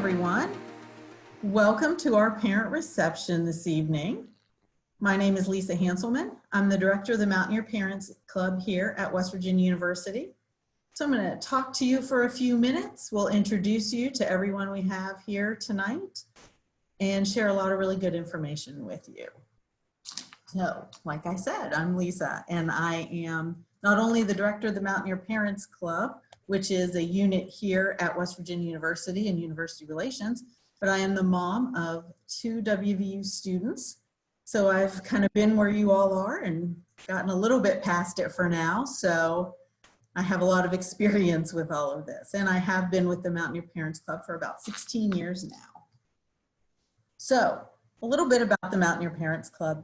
everyone. Welcome to our parent reception this evening. My name is Lisa Hanselman. I'm the director of the Mountaineer Parents Club here at West Virginia University. So I'm going to talk to you for a few minutes. We'll introduce you to everyone we have here tonight and share a lot of really good information with you. So, like I said, I'm Lisa, and I am not only the director of the Mountaineer Parents Club, which is a unit here at West Virginia University in University Relations, but I am the mom of 2 WVU students. So I've kind of been where you all are and gotten a little bit past it for now. So I have a lot of experience with all of this. And I have been with the Mountaineer Parents Club for about 16 years now. So a little bit about the Mountaineer Parents Club.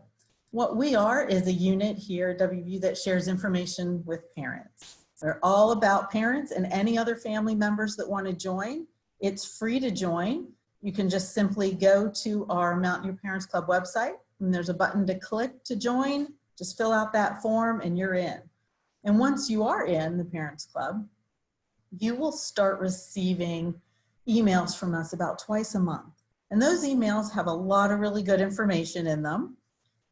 What we are is a unit here at WVU that shares information with parents. We're all about parents and any other family members that want to join. It's free to join. You can just simply go to our Mountaineer Parents Club website, and there's a button to click to join. Just fill out that form and you're in. And once you are in the Parents Club, you will start receiving emails from us about twice a month. And those emails have a lot of really good information in them.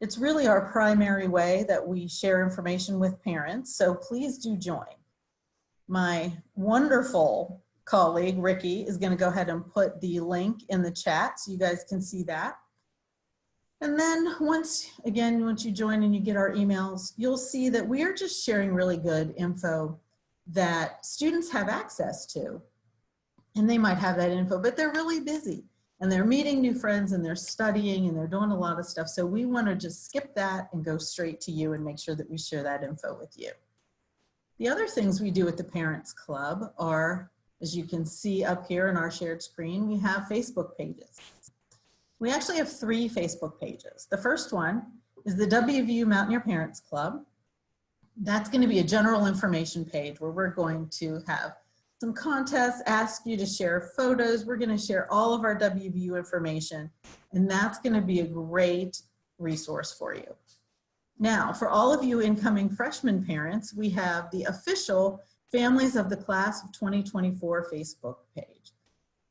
It's really our primary way that we share information with parents, so please do join. My wonderful colleague, Ricky, is going to go ahead and put the link in the chat so you guys can see that. And then once you join and you get our emails, you'll see that we are just sharing really good info that students have access to. And they might have that info, but they're really busy. And they're meeting new friends and they're studying and they're doing a lot of stuff. So we want to just skip that and go straight to you and make sure that we share that info with you. The other things we do at the Parents Club are, as you can see up here in our shared screen, we have Facebook pages. We actually have 3 Facebook pages. The first one is the WVU Mountaineer Parents Club. That's going to be a general information page where we're going to have some contests, ask you to share photos. We're going to share all of our WVU information, and that's going to be a great resource for you. Now, for all of you incoming freshman parents, we have the official Families of the Class of 2024 Facebook page.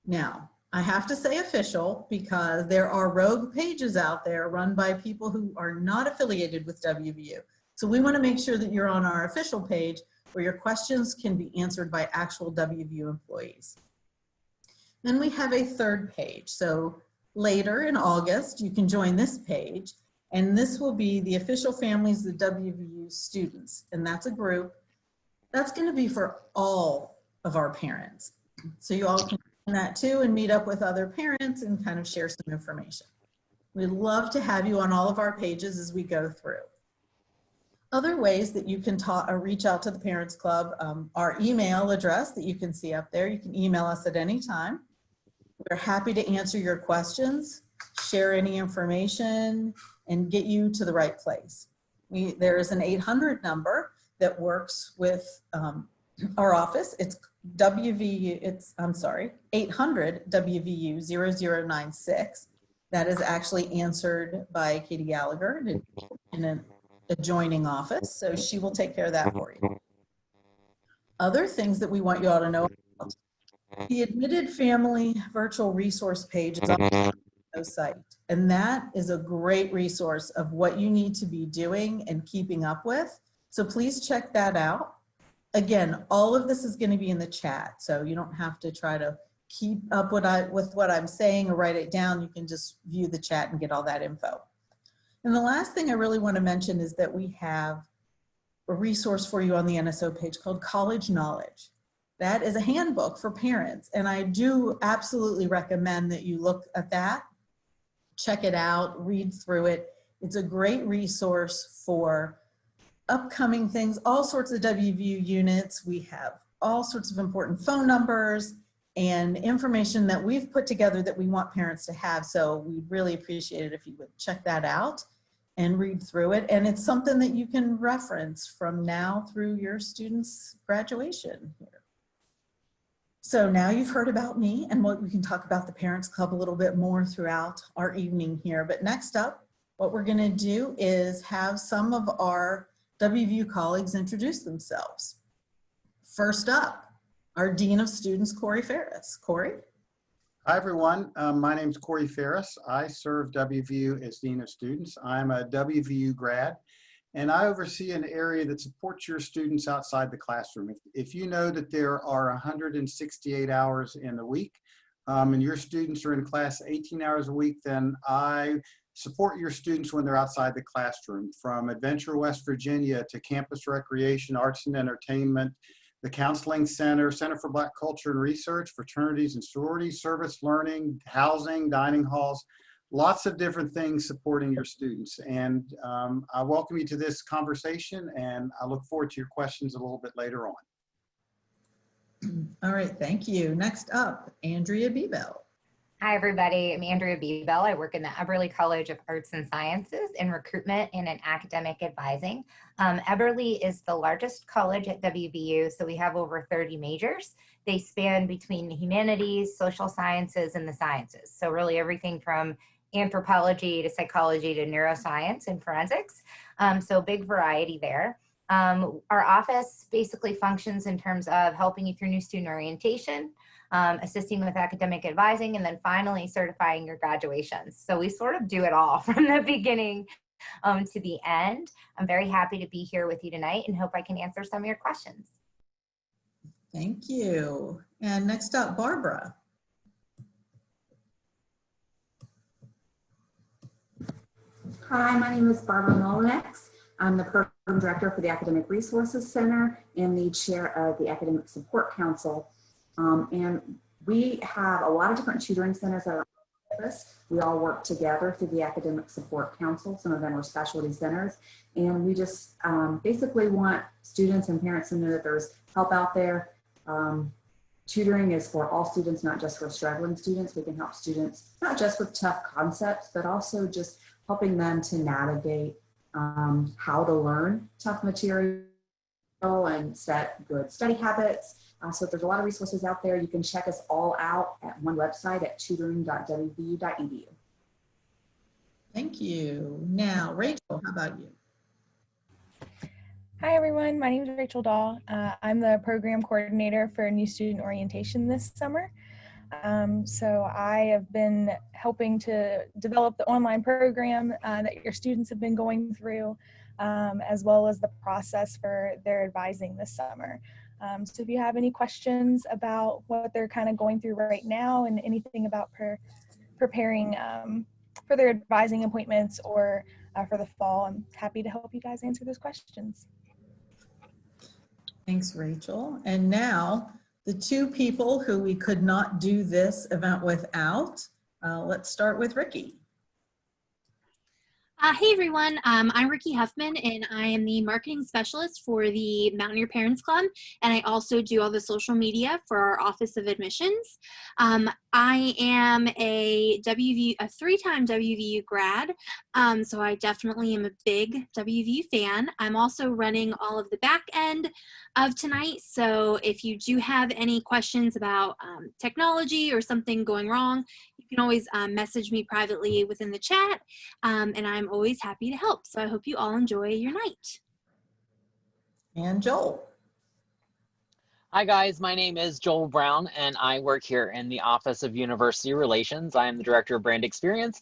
Now, I have to say official because there are rogue pages out there run by people who are not affiliated with WVU. So we want to make sure that you're on our official page where your questions can be answered by actual WVU employees. Then we have a third page. So later in August, you can join this page, and this will be the official Families of the WVU students. And that's a group that's going to be for all of our parents. So you all can join that too and meet up with other parents and kind of share some information. We'd love to have you on all of our pages as we go through. Other ways that you can reach out to the Parents Club, our email address that you can see up there. You can email us at any time. We're happy to answer your questions, share any information, and get you to the right place. There is an 800 number that works with our office. It's 800 WVU 0096. That is actually answered by Katie Gallagher in an adjoining office, so she will take care of that for you. Other things that we want you all to know about: the Admitted Family Virtual Resource page is on the site, and that is a great resource of what you need to be doing and keeping up with. So please check that out. Again, all of this is going to be in the chat, so you don't have to try to keep up with what I'm saying or write it down. You can just view the chat and get all that info. And the last thing I really want to mention is that we have a resource for you on the NSO page called College Knowledge. That is a handbook for parents, and I do absolutely recommend that you look at that, check it out, read through it. It's a great resource for upcoming things, all sorts of WVU units. We have all sorts of important phone numbers and information that we've put together that we want parents to have. So we'd really appreciate it if you would check that out and read through it. And it's something that you can reference from now through your students' graduation here. So now you've heard about me, and we can talk about the Parents Club a little bit more throughout our evening here. But next up, what we're going to do is have some of our WVU colleagues introduce themselves. First up, our Dean of Students, Corey Ferris. Corey? Hi, everyone. My name is Corey Ferris. I serve WVU as Dean of Students. I'm a WVU grad, and I oversee an area that supports your students outside the classroom. If you know that there are 168 hours in the week, and your students are in class 18 hours a week, then I support your students when they're outside the classroom, from Adventure West Virginia to campus recreation, arts and entertainment, the Counseling Center, Center for Black Culture and Research, fraternities and sororities, service learning, housing, dining halls, lots of different things supporting your students. And I welcome you to this conversation, and I look forward to your questions a little bit later on. All right, thank you. Next up, Andrea Bebel. Hi, everybody. I'm Andrea Bebel. I work in the Eberly College of Arts and Sciences in recruitment and in academic advising. Eberly is the largest college at WVU, so we have over 30 majors. They span between the humanities, social sciences, and the sciences. So really everything from anthropology to psychology to neuroscience and forensics. So big variety there. Our office basically functions in terms of helping you through new student orientation, assisting with academic advising, and then finally certifying your graduations. So we sort of do it all from the beginning to the end. I'm very happy to be here with you tonight and hope I can answer some of your questions. Thank you. And next up, Barbara. Hi, my name is Barbara Molinex. I'm the Program Director for the Academic Resources Center and the Chair of the Academic Support Council. And we have a lot of different tutoring centers at our office. We all work together through the Academic Support Council. Some of them are specialty centers. And we just basically want students and parents to know that there's help out there. Tutoring is for all students, not just for struggling students. We can help students not just with tough concepts, but also just helping them to navigate how to learn tough material and set good study habits. So there's a lot of resources out there. You can check us all out at one website at tutoring.wvu.edu. Thank you. Now, Rachel, how about you? Hi, everyone. My name is Rachel Dahl. I'm the program coordinator for New Student Orientation this summer. So I have been helping to develop the online program that your students have been going through, as well as the process for their advising this summer. So if you have any questions about what they're kind of going through right now and anything about preparing for their advising appointments or for the fall, I'm happy to help you guys answer those questions. Thanks, Rachel. And now, the two people who we could not do this event without. Let's start with Ricky. Hey everyone, I'm Ricky Huffman and I am the marketing specialist for the Mountaineer Parents Club, and I also do all the social media for our Office of Admissions. I am a three-time WVU grad, so I definitely am a big WVU fan. I'm also running all of the back end of tonight, so if you do have any questions about technology or something going wrong, you can always message me privately within the chat, and I'm always happy to help. So I hope you all enjoy your night. And Joel. Hi guys, my name is Joel Brown and I work here in the Office of University Relations. I am the Director of Brand Experience,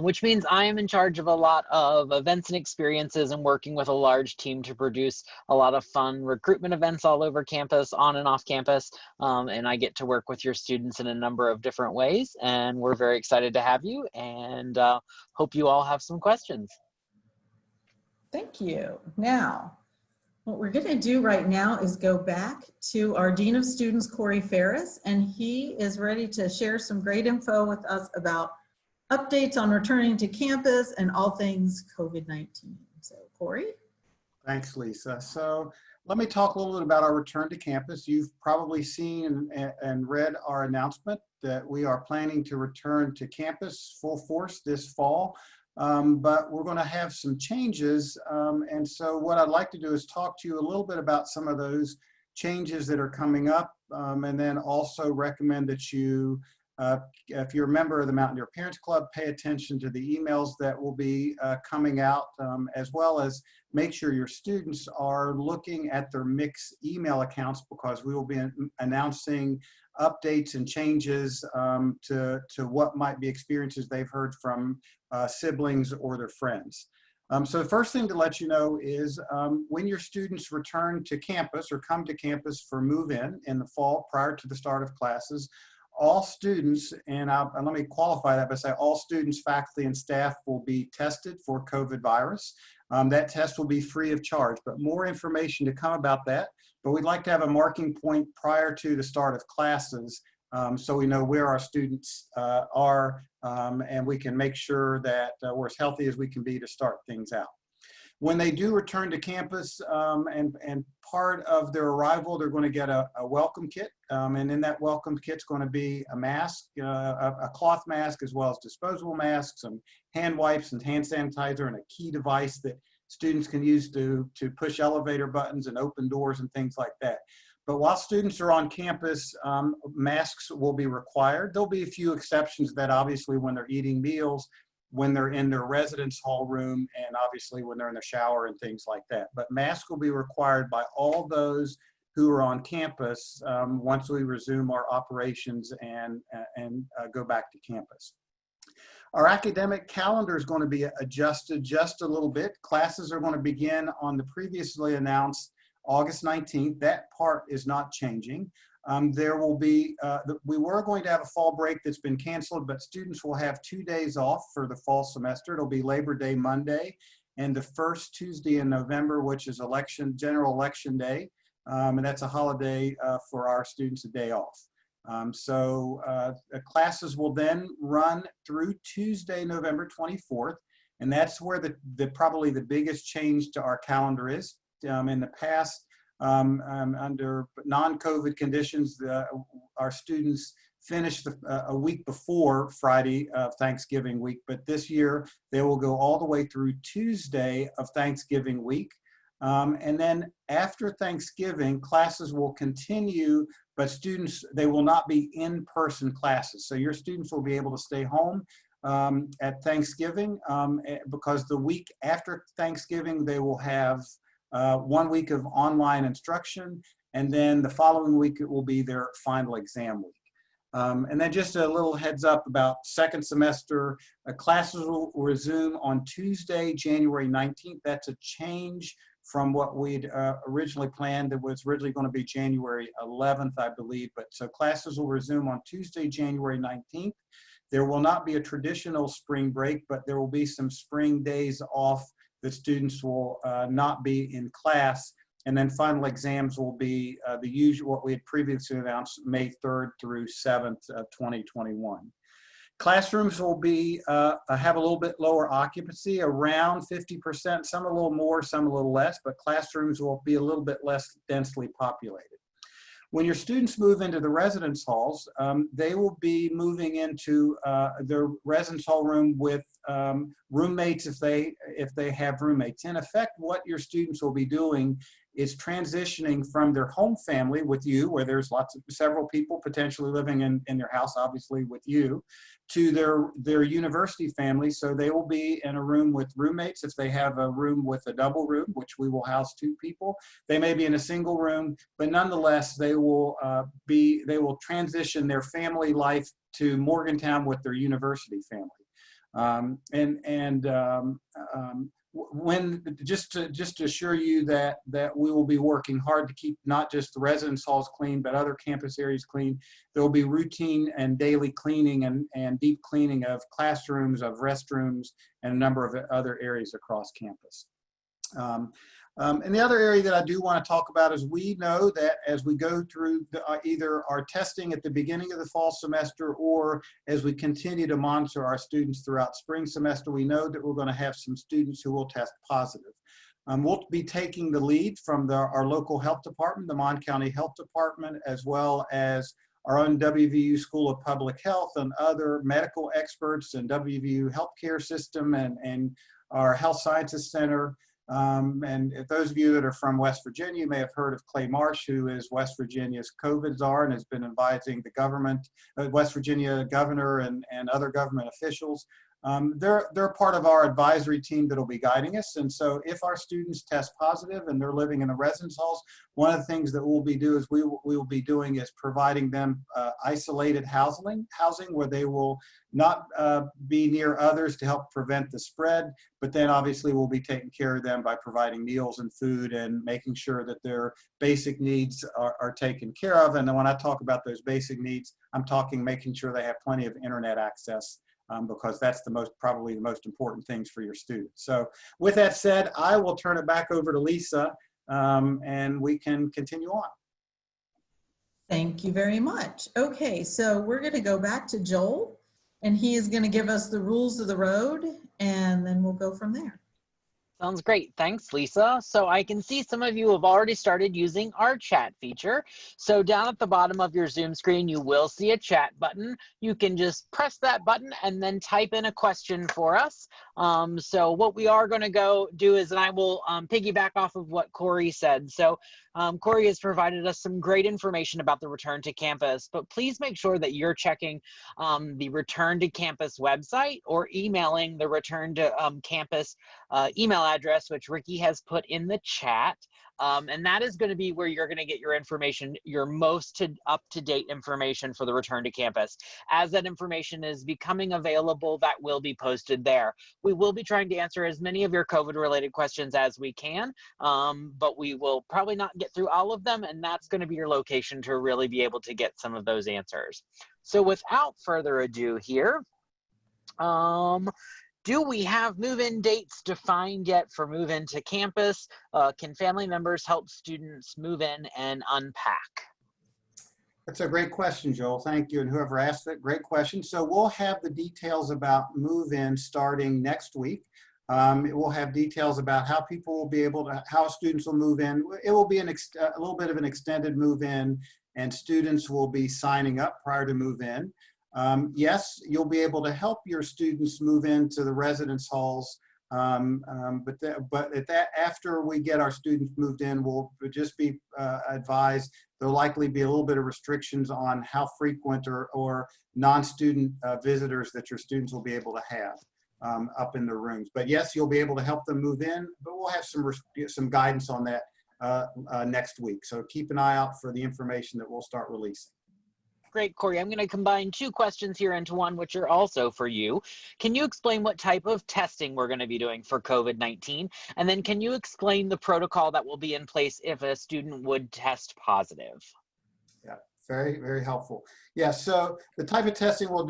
which means I am in charge of a lot of events and experiences and working with a large team to produce a lot of fun recruitment events all over campus, on and off campus. And I get to work with your students in a number of different ways, and we're very excited to have you and hope you all have some questions. Thank you. Now, what we're going to do right now is go back to our Dean of Students, Corey Ferris, and he is ready to share some great info with us about updates on returning to campus and all things COVID-19. So, Corey? Thanks, Lisa. So let me talk a little bit about our return to campus. You've probably seen and read our announcement that we are planning to return to campus full force this fall. But we're going to have some changes. And so what I'd like to do is talk to you a little bit about some of those changes that are coming up, and then also recommend that you If you're a member of the Mountaineer Parents Club, pay attention to the emails that will be coming out, as well as make sure your students are looking at their mixed email accounts, because we will be announcing updates and changes to what might be experiences they've heard from siblings or their friends. So the first thing to let you know is when your students return to campus or come to campus for move-in in the fall prior to the start of classes, all students, and let me qualify that by saying all students, faculty, and staff will be tested for COVID virus. That test will be free of charge, but more information to come about that. But we'd like to have a marking point prior to the start of classes, so we know where our students are, and we can make sure that we're as healthy as we can be to start things out. When they do return to campus, and part of their arrival, they're going to get a welcome kit. And in that welcome kit is going to be a mask, a cloth mask, as well as disposable masks, some hand wipes and hand sanitizer, and a key device that students can use to push elevator buttons and open doors and things like that. But while students are on campus, masks will be required. There'll be a few exceptions that obviously when they're eating meals, when they're in their residence hall room, and obviously when they're in the shower and things like that. But masks will be required by all those who are on campus once we resume our operations and go back to campus. Our academic calendar is going to be adjusted just a little bit. Classes are going to begin on the previously announced August 19th. That part is not changing. There will be, we were going to have a fall break that's been canceled, but students will have 2 days off for the fall semester. It'll be Labor Day Monday and the first Tuesday in November, which is General Election Day. And that's a holiday for our students, a day off. Classes will then run through Tuesday, November 24th. And that's where probably the biggest change to our calendar is. In the past, under non-COVID conditions, our students finished a week before Friday of Thanksgiving week, but this year they will go all the way through Tuesday of Thanksgiving week. And then after Thanksgiving, classes will continue, but they will not be in-person classes. So your students will be able to stay home at Thanksgiving because the week after Thanksgiving, they will have 1 week of online instruction, and then the following week it will be their final exam week. And then just a little heads up about second semester, classes will resume on Tuesday, January 19th. That's a change from what we'd originally planned. It was originally going to be January 11th, I believe, but so classes will resume on Tuesday, January 19th. There will not be a traditional spring break, but there will be some spring days off. The students will not be in class, and then final exams will be the usual, what we had previously announced, May 3rd through 7th of 2021. Classrooms will be have a little bit lower occupancy, around 50%, some a little more, some a little less, but classrooms will be a little bit less densely populated. When your students move into the residence halls, they will be moving into their residence hall room with roommates if they have roommates. In effect, what your students will be doing is transitioning from their home family with you, where there's several people potentially living in their house, obviously with you, to their university family. So they will be in a room with roommates. If they have a room with a double room, which we will house 2 people, they may be in a single room, but nonetheless, they will transition their family life to Morgantown with their university family. Just to assure you that we will be working hard to keep not just the residence halls clean, but other campus areas clean. There will be routine and daily cleaning and deep cleaning of classrooms, of restrooms, and a number of other areas across campus. And the other area that I do want to talk about is we know that as we go through either our testing at the beginning of the fall semester or as we continue to monitor our students throughout spring semester, we know that we're going to have some students who will test positive. We'll be taking the lead from our local health department, the Mon County Health Department, as well as our own WVU School of Public Health and other medical experts and WVU Healthcare System and our Health Sciences Center. And if those of you that are from West Virginia, you may have heard of Clay Marsh, who is West Virginia's COVID czar and has been advising the government, West Virginia governor and other government officials. They're part of our advisory team that'll be guiding us. And so if our students test positive and they're living in the residence halls, one of the things that we'll be doing is we will be doing is providing them isolated housing where they will not be near others to help prevent the spread, but then obviously we'll be taking care of them by providing meals and food and making sure that their basic needs are taken care of. And then when I talk about those basic needs, I'm talking making sure they have plenty of internet access. Because that's probably the most important things for your students. So with that said, I will turn it back over to Lisa and we can continue on. Thank you very much. Okay, so we're going to go back to Joel, and he is going to give us the rules of the road, and then we'll go from there. Sounds great. Thanks, Lisa. So I can see some of you have already started using our chat feature. So down at the bottom of your Zoom screen, you will see a chat button. You can just press that button and then type in a question for us. So what we are going to go do is, and I will piggyback off of what Corey said. So Corey has provided us some great information about the return to campus, but please make sure that you're checking the return to campus website or emailing the return to campus email address, which Ricky has put in the chat. And that is going to be where you're going to get your information, your most up-to-date information for the return to campus. As that information is becoming available, that will be posted there. We will be trying to answer as many of your COVID-related questions as we can, but we will probably not get through all of them, and that's going to be your location to really be able to get some of those answers. So without further ado here, do we have move-in dates defined yet for move-in to campus? Can family members help students move in and unpack? That's a great question, Joel. Thank you. And whoever asked it, great question. So we'll have the details about move-in starting next week. It will have details about how people will be able to, how students will move in. It will be a little bit of an extended move-in, and students will be signing up prior to move-in. Yes, you'll be able to help your students move into the residence halls, but after we get our students moved in, we'll just be advised there'll likely be a little bit of restrictions on how frequent or non-student visitors that your students will be able to have up in their rooms. But yes, you'll be able to help them move in, but we'll have some guidance on that next week. So keep an eye out for the information that we'll start releasing. Great, Corey. I'm going to combine two questions here into one, which are also for you. Can you explain what type of testing we're going to be doing for COVID-19? And then can you explain the protocol that will be in place if a student would test positive? Yeah, very, very helpful. Yeah, so the type of testing we'll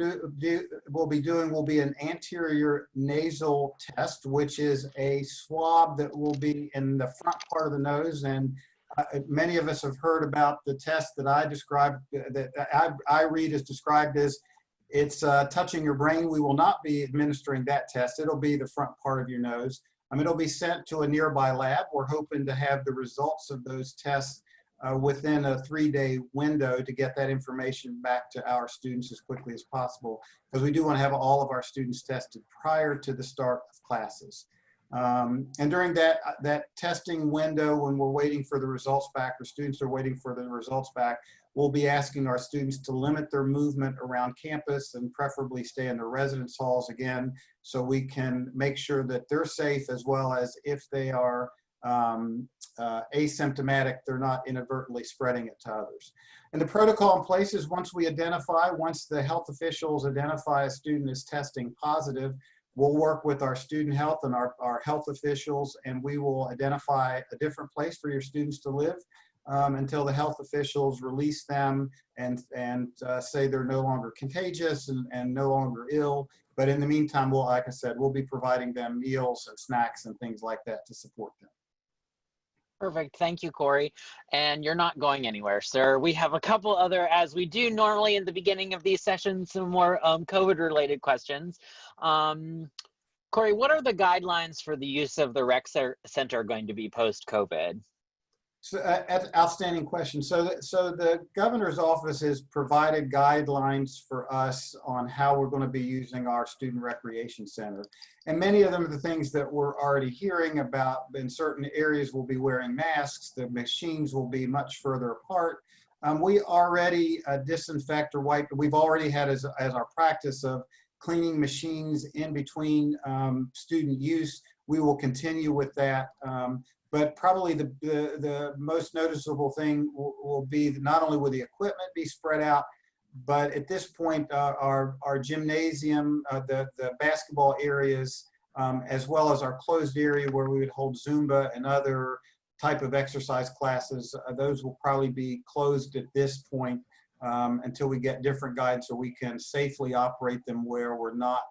be doing will be an anterior nasal test, which is a swab that will be in the front part of the nose. And many of us have heard about the test that I described, that I read is described as it's touching your brain. We will not be administering that test. It'll be the front part of your nose. It'll be sent to a nearby lab. We're hoping to have the results of those tests within a 3-day window to get that information back to our students as quickly as possible, because we do want to have all of our students tested prior to the start of classes. And during that testing window, when we're waiting for the results back, or students are waiting for the results back, we'll be asking our students to limit their movement around campus and preferably stay in the residence halls again, so we can make sure that they're safe, as well as if they are asymptomatic, they're not inadvertently spreading it to others. And the protocol in place is once the health officials identify a student as testing positive, we'll work with our student health and our health officials, and we will identify a different place for your students to live until the health officials release them and say they're no longer contagious and no longer ill. But in the meantime, like I said, we'll be providing them meals and snacks and things like that to support them. Perfect. Thank you, Corey. And you're not going anywhere, sir. We have a couple other, as we do normally in the beginning of these sessions, some more COVID-related questions. Corey, what are the guidelines for the use of the rec center going to be post-COVID? So, outstanding question. So the governor's office has provided guidelines for us on how we're going to be using our student recreation center. And many of them are the things that we're already hearing about. In certain areas, we'll be wearing masks. The machines will be much further apart. We already disinfect or wipe. We've already had as our practice of cleaning machines in between student use. We will continue with that. But probably the most noticeable thing will be not only will the equipment be spread out, but at this point, our gymnasium, the basketball areas, as well as our closed area where we would hold Zumba and other type of exercise classes, those will probably be closed at this point until we get different guides so we can safely operate them where we're not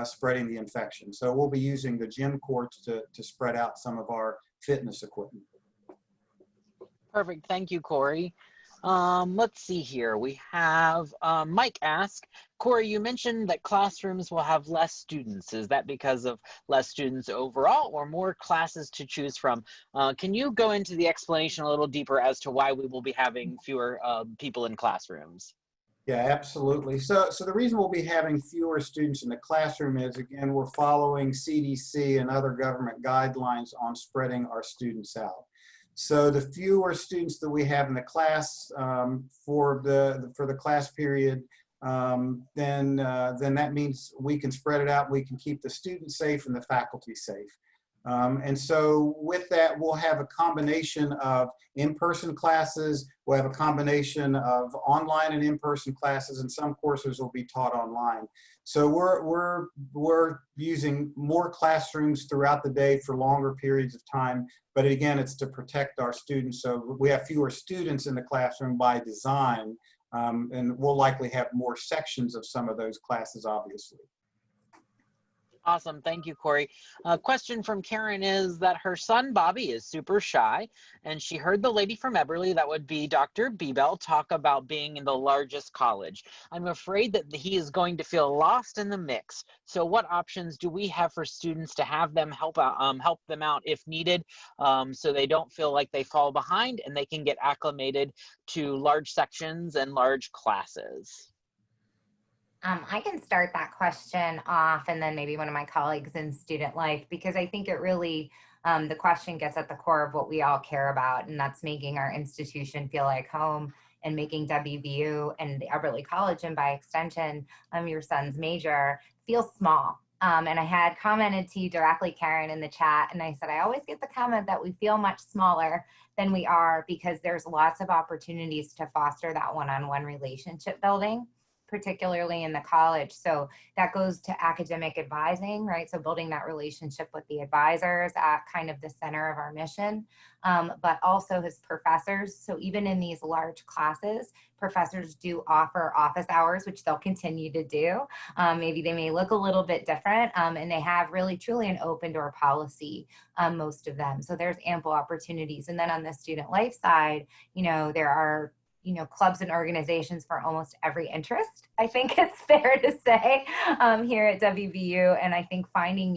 spreading the infection. So we'll be using the gym courts to spread out some of our fitness equipment. Perfect. Thank you, Corey. Let's see here. We have Mike ask, Corey, you mentioned that classrooms will have less students. Is that because of less students overall or more classes to choose from? Can you go into the explanation a little deeper as to why we will be having fewer people in classrooms? Yeah, absolutely. So the reason we'll be having fewer students in the classroom is, again, we're following CDC and other government guidelines on spreading our students out. So the fewer students that we have in the class for the class period, then that means we can spread it out. We can keep the students safe and the faculty safe. And so with that, we'll have a combination of in-person classes. We'll have a combination of online and in-person classes, and some courses will be taught online. So we're using more classrooms throughout the day for longer periods of time. But again, it's to protect our students. So we have fewer students in the classroom by design, and we'll likely have more sections of some of those classes, obviously. Awesome. Thank you, Corey. A question from Karen is that her son, Bobby, is super shy, and she heard the lady from Eberly, that would be Dr. Biebel, talk about being in the largest college. I'm afraid that he is going to feel lost in the mix. So what options do we have for students to have them help them out if needed, so they don't feel like they fall behind and they can get acclimated to large sections and large classes? I can start that question off, and then maybe one of my colleagues in student life, because I think it really, the question gets at the core of what we all care about, and that's making our institution feel like home and making WVU and the Eberly College, and by extension, your son's major, feel small. And I had commented to you directly, Karen, in the chat, and I said, I always get the comment that we feel much smaller than we are because there's lots of opportunities to foster that one-on-one relationship building, particularly in the college. So that goes to academic advising, right? So building that relationship with the advisors at kind of the center of our mission, but also his professors. So even in these large classes, professors do offer office hours, which they'll continue to do. Maybe they may look a little bit different, and they have really truly an open door policy, most of them. So there's ample opportunities. And then on the student life side, there are clubs and organizations for almost every interest, I think it's fair to say, here at WVU. And I think finding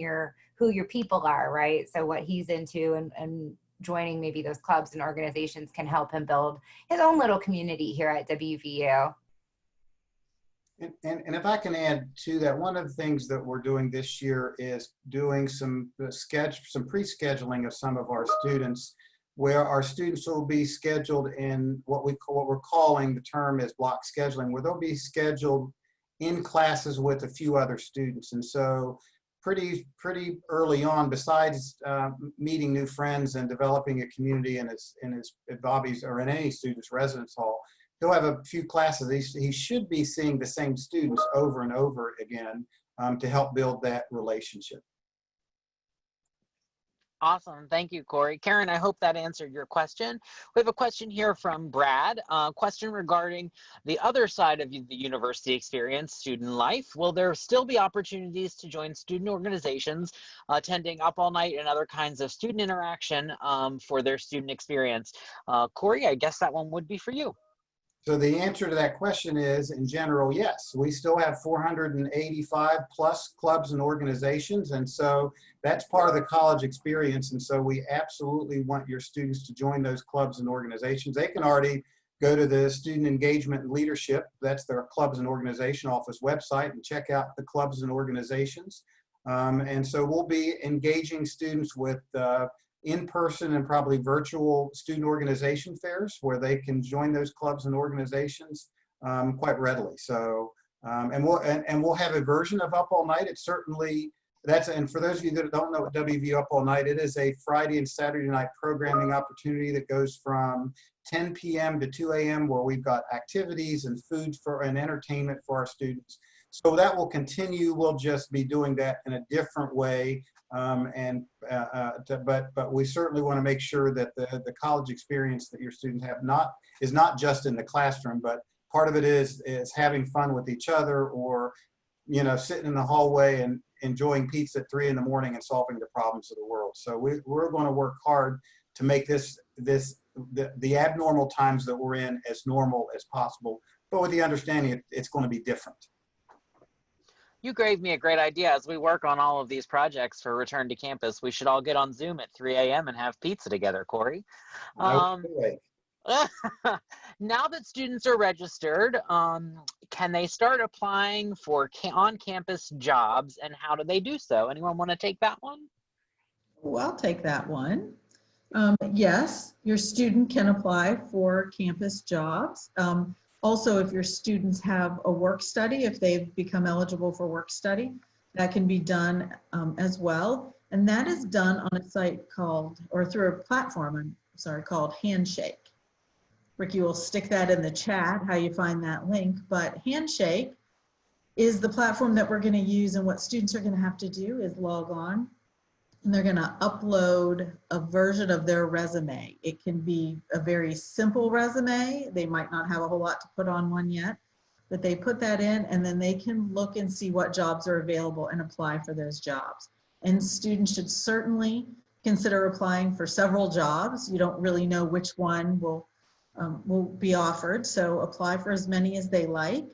who your people are, right? So what he's into and joining maybe those clubs and organizations can help him build his own little community here at WVU. And if I can add to that, one of the things that we're doing this year is doing some pre-scheduling of some of our students, where our students will be scheduled in what we're calling, the term is block scheduling, where they'll be scheduled in classes with a few other students. And so pretty early on, besides meeting new friends and developing a community in Bobby's or in any student's residence hall, he'll have a few classes. He should be seeing the same students over and over again to help build that relationship. Awesome. Thank you, Corey. Karen, I hope that answered your question. We have a question here from Brad. Question regarding the other side of the university experience, student life. Will there still be opportunities to join student organizations, attending up all night and other kinds of student interaction for their student experience? Corey, I guess that one would be for you. So the answer to that question is, in general, yes. We still have 485 plus clubs and organizations, and so that's part of the college experience. And so we absolutely want your students to join those clubs and organizations. They can already go to the Student Engagement and Leadership, that's their clubs and organization office website, and check out the clubs and organizations. And so we'll be engaging students with in-person and probably virtual student organization fairs where they can join those clubs and organizations quite readily. So, and we'll have a version of Up All Night. It's certainly, and for those of you that don't know what WVU Up All Night, it is a Friday and Saturday night programming opportunity that goes from 10 p.m. to 2 a.m. where we've got activities and food and entertainment for our students. So that will continue. We'll just be doing that in a different way. But we certainly want to make sure that the college experience that your students have is not just in the classroom, but part of it is having fun with each other, or sitting in the hallway and enjoying pizza at 3 in the morning and solving the problems of the world. So we're going to work hard to make the abnormal times that we're in as normal as possible, but with the understanding it's going to be different. You gave me a great idea. As we work on all of these projects for Return to Campus, we should all get on Zoom at 3 a.m. and have pizza together, Corey. Now that students are registered, can they start applying for on-campus jobs, and how do they do so? Anyone want to take that one? Well, I'll take that one. Yes, your student can apply for campus jobs. Also, if your students have a work study, if they've become eligible for work study, that can be done as well. And that is done on a site called, or through a platform, called Handshake. Ricky will stick that in the chat, how you find that link. But Handshake is the platform that we're going to use, and what students are going to have to do is log on, and they're going to upload a version of their resume. It can be a very simple resume. They might not have a whole lot to put on one yet, but they put that in, and then they can look and see what jobs are available and apply for those jobs. And students should certainly consider applying for several jobs. You don't really know which one will be offered, so apply for as many as they like.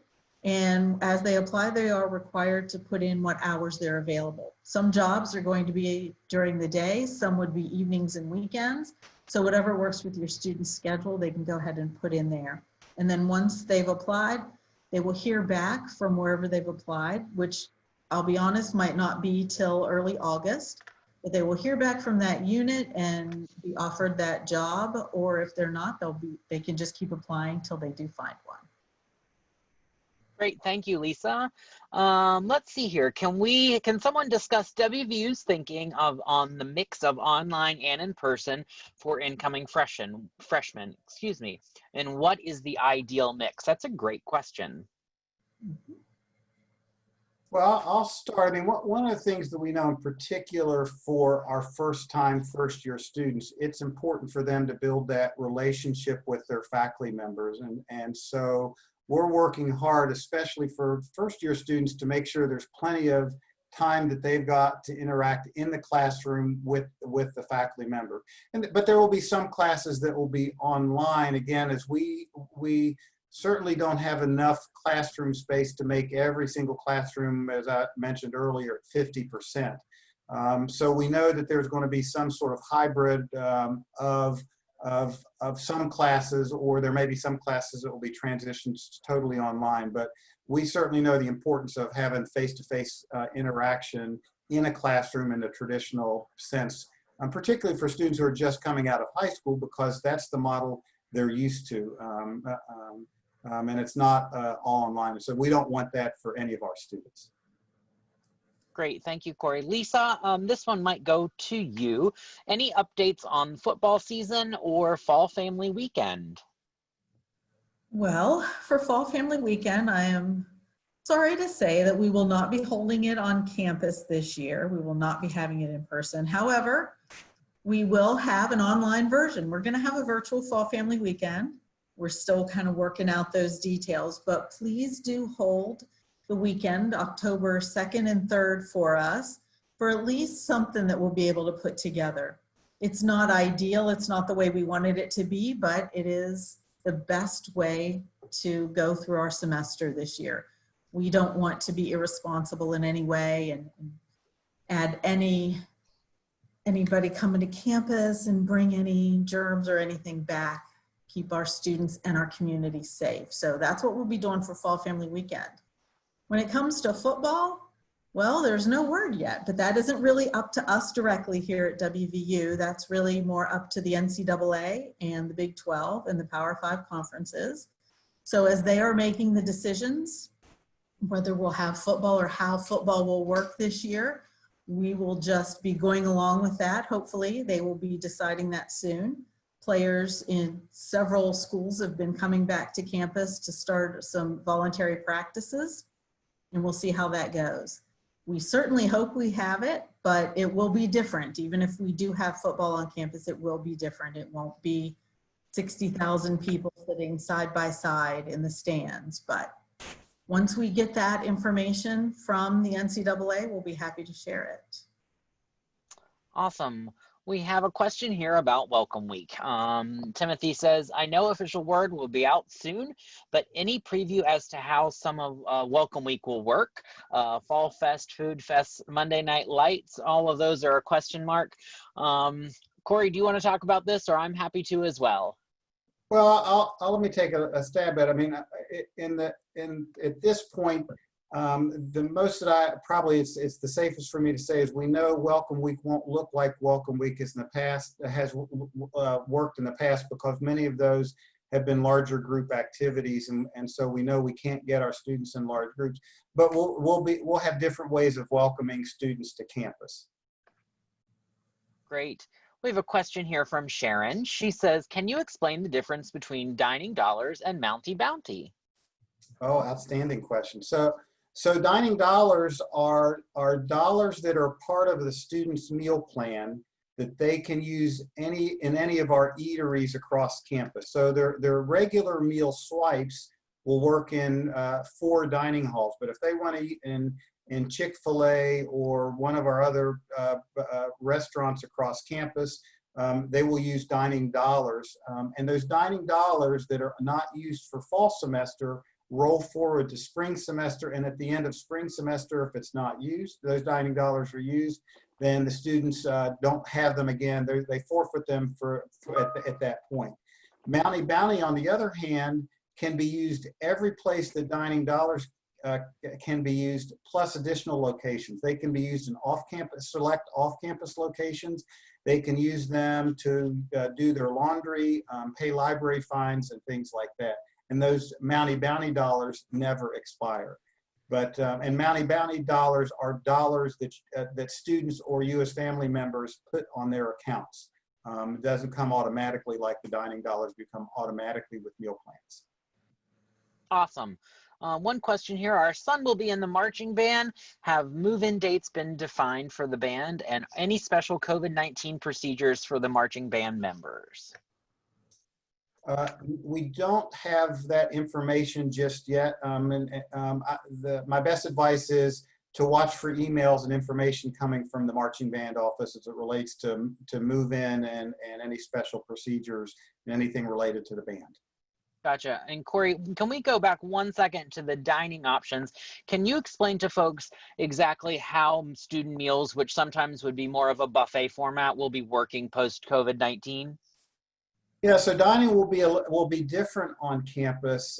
And as they apply, they are required to put in what hours they're available. Some jobs are going to be during the day, some would be evenings and weekends. So whatever works with your student's schedule, they can go ahead and put in there. And then once they've applied, they will hear back from wherever they've applied, which I'll be honest, might not be till early August, but they will hear back from that unit and be offered that job, or if they're not, they can just keep applying till they do find one. Great, thank you, Lisa. Let's see here. Can someone discuss WVU's thinking on the mix of online and in person for incoming freshmen? And what is the ideal mix? That's a great question. Well, I'll start. I mean, one of the things that we know in particular for our first year students, it's important for them to build that relationship with their faculty members. And so we're working hard, especially for first year students, to make sure there's plenty of time that they've got to interact in the classroom with the faculty member. But there will be some classes that will be online, again, as we certainly don't have enough classroom space to make every single classroom, as I mentioned earlier, at 50%. So we know that there's going to be some sort of hybrid of some classes, or there may be some classes that will be transitioned totally online. But we certainly know the importance of having face-to-face interaction in a classroom in the traditional sense, particularly for students who are just coming out of high school, because that's the model they're used to. And it's not all online. So we don't want that for any of our students. Great, thank you, Corey. Lisa, this one might go to you. Any updates on football season or Fall Family Weekend? Well, for Fall Family Weekend, I am sorry to say that we will not be holding it on campus this year. We will not be having it in person. However, we will have an online version. We're going to have a virtual Fall Family Weekend. We're still kind of working out those details, but please do hold the weekend, October 2nd and 3rd for us, for at least something that we'll be able to put together. It's not ideal, it's not the way we wanted it to be, but it is the best way to go through our semester this year. We don't want to be irresponsible in any way and add anybody coming to campus and bring any germs or anything back. Keep our students and our community safe. So that's what we'll be doing for Fall Family Weekend. When it comes to football, well, there's no word yet, but that isn't really up to us directly here at WVU. That's really more up to the NCAA and the Big 12 and the Power 5 conferences. So as they are making the decisions, whether we'll have football or how football will work this year, we will just be going along with that. Hopefully they will be deciding that soon. Players in several schools have been coming back to campus to start some voluntary practices, and we'll see how that goes. We certainly hope we have it, but it will be different. Even if we do have football on campus, it will be different. It won't be 60,000 people sitting side by side in the stands. But once we get that information from the NCAA, we'll be happy to share it. Awesome. We have a question here about Welcome Week. Timothy says, I know official word will be out soon, but any preview as to how some of Welcome Week will work? Fall Fest, Food Fest, Monday Night Lights, all of those are a question mark. Corey, do you want to talk about this, or I'm happy to as well? Well, I'll let me take a stab at it. I mean, at this point, the most that I probably it's the safest for me to say is we know Welcome Week won't look like Welcome Week is in the past has worked in the past, because many of those have been larger group activities, and so we know we can't get our students in large groups. But we'll have different ways of welcoming students to campus. Great. We have a question here from Sharon. She says, can you explain the difference between dining dollars and Mountie Bounty? Oh, outstanding question. So dining dollars are dollars that are part of the student's meal plan that they can use in any of our eateries across campus. So their regular meal swipes will work in 4 dining halls, but if they want to eat in Chick-fil-A or one of our other restaurants across campus, they will use dining dollars. And those dining dollars that are not used for fall semester roll forward to spring semester, and at the end of spring semester, if it's not used, those dining dollars are used, then the students don't have them again. They forfeit them at that point. Mountie Bounty, on the other hand, can be used every place that dining dollars can be used, plus additional locations. They can be used in off-campus, select off-campus locations. They can use them to do their laundry, pay library fines, and things like that. And those Mountie Bounty dollars never expire. But and Mountie Bounty dollars are dollars that students or you as family members put on their accounts. It doesn't come automatically like the dining dollars become automatically with meal plans. Awesome. One question here. Our son will be in the marching band. Have move-in dates been defined for the band, and any special COVID-19 procedures for the marching band members? We don't have that information just yet. My best advice is to watch for emails and information coming from the marching band office as it relates to move in and any special procedures and anything related to the band. Gotcha. And Corey, can we go back 1 second to the dining options? Can you explain to folks exactly how student meals, which sometimes would be more of a buffet format, will be working post-COVID-19? Yeah, so dining will be different on campus.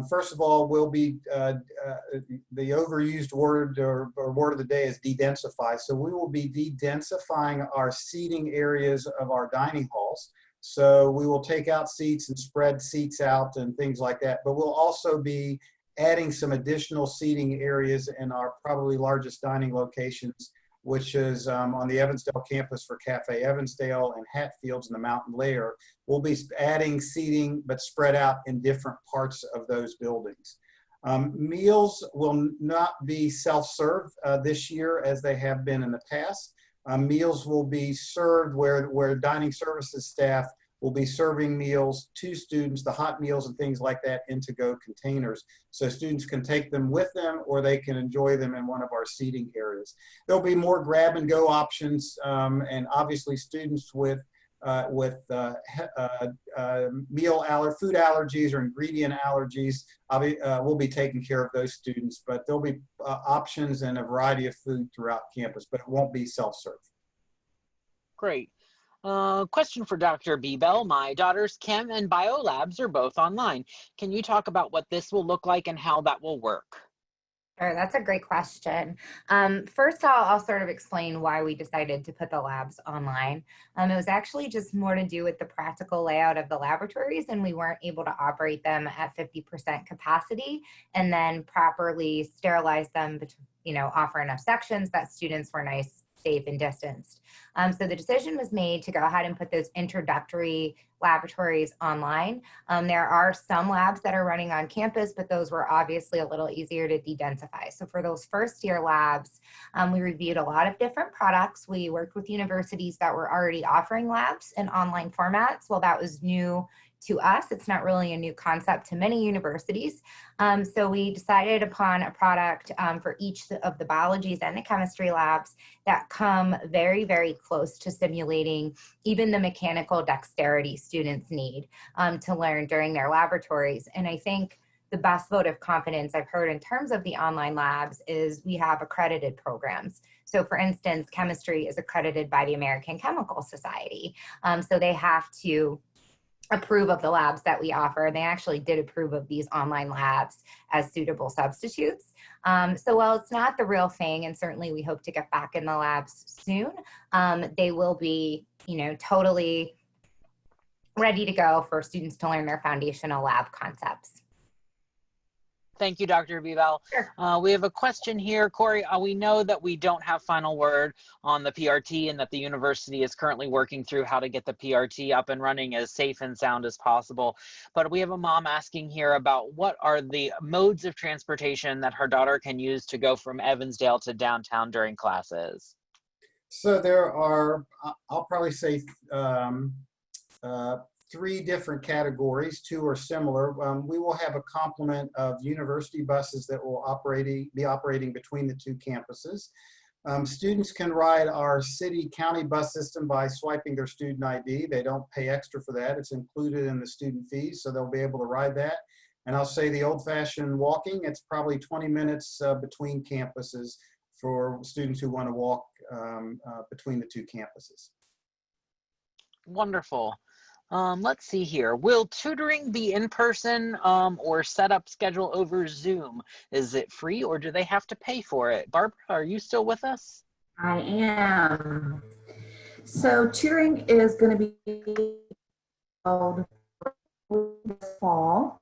First of all, will be the overused word or word of the day is de-densify. So we will be de-densifying our seating areas of our dining halls. So we will take out seats and spread seats out and things like that. But we'll also be adding some additional seating areas in our probably largest dining locations, which is on the Evansdale campus for Cafe Evansdale and Hatfields in the Mountain Lair. We'll be adding seating, but spread out in different parts of those buildings. Meals will not be self-serve this year as they have been in the past. Meals will be served where dining services staff will be serving meals to students, the hot meals and things like that, in to-go containers. So students can take them with them, or they can enjoy them in one of our seating areas. There'll be more grab-and-go options, and obviously students with food allergies or ingredient allergies, we'll be taking care of those students, but there'll be options and a variety of food throughout campus, but it won't be self-serve. Great. Question for Dr. Bebel. My daughters Chem and Bio labs are both online. Can you talk about what this will look like and how that will work? Sure, that's a great question. First, I'll sort of explain why we decided to put the labs online. It was actually just more to do with the practical layout of the laboratories, and we weren't able to operate them at 50% capacity and then properly sterilize them, offer enough sections that students were nice, safe, and distanced. So the decision was made to go ahead and put those introductory laboratories online. There are some labs that are running on campus, but those were obviously a little easier to de-densify. So for those first year labs, we reviewed a lot of different products. We worked with universities that were already offering labs in online formats. Well, that was new to us. It's not really a new concept to many universities. So we decided upon a product for each of the biologies and the chemistry labs that come very, very close to simulating even the mechanical dexterity students need to learn during their laboratories. And I think the best vote of confidence I've heard in terms of the online labs is we have accredited programs. So for instance, chemistry is accredited by the American Chemical Society. So they have to approve of the labs that we offer. They actually did approve of these online labs as suitable substitutes. So while it's not the real thing, and certainly we hope to get back in the labs soon, they will be, totally ready to go for students to learn their foundational lab concepts. Thank you, Dr. Bebel. Sure. We have a question here. Corey, we know that we don't have final word on the PRT and that the university is currently working through how to get the PRT up and running as safe and sound as possible. But we have a mom asking here about what are the modes of transportation that her daughter can use to go from Evansdale to downtown during classes. So there are, I'll probably say, three different categories. Two are similar. We will have a complement of university buses that will be operating between the two campuses. Students can ride our city-county bus system by swiping their student ID. They don't pay extra for that. It's included in the student fees, so they'll be able to ride that. And I'll say the old-fashioned walking, it's probably 20 minutes between campuses for students who want to walk between the two campuses. Wonderful. Let's see here. Will tutoring be in person or set up schedule over Zoom? Is it free or do they have to pay for it? Barbara, are you still with us? I am. So tutoring is going to be held this fall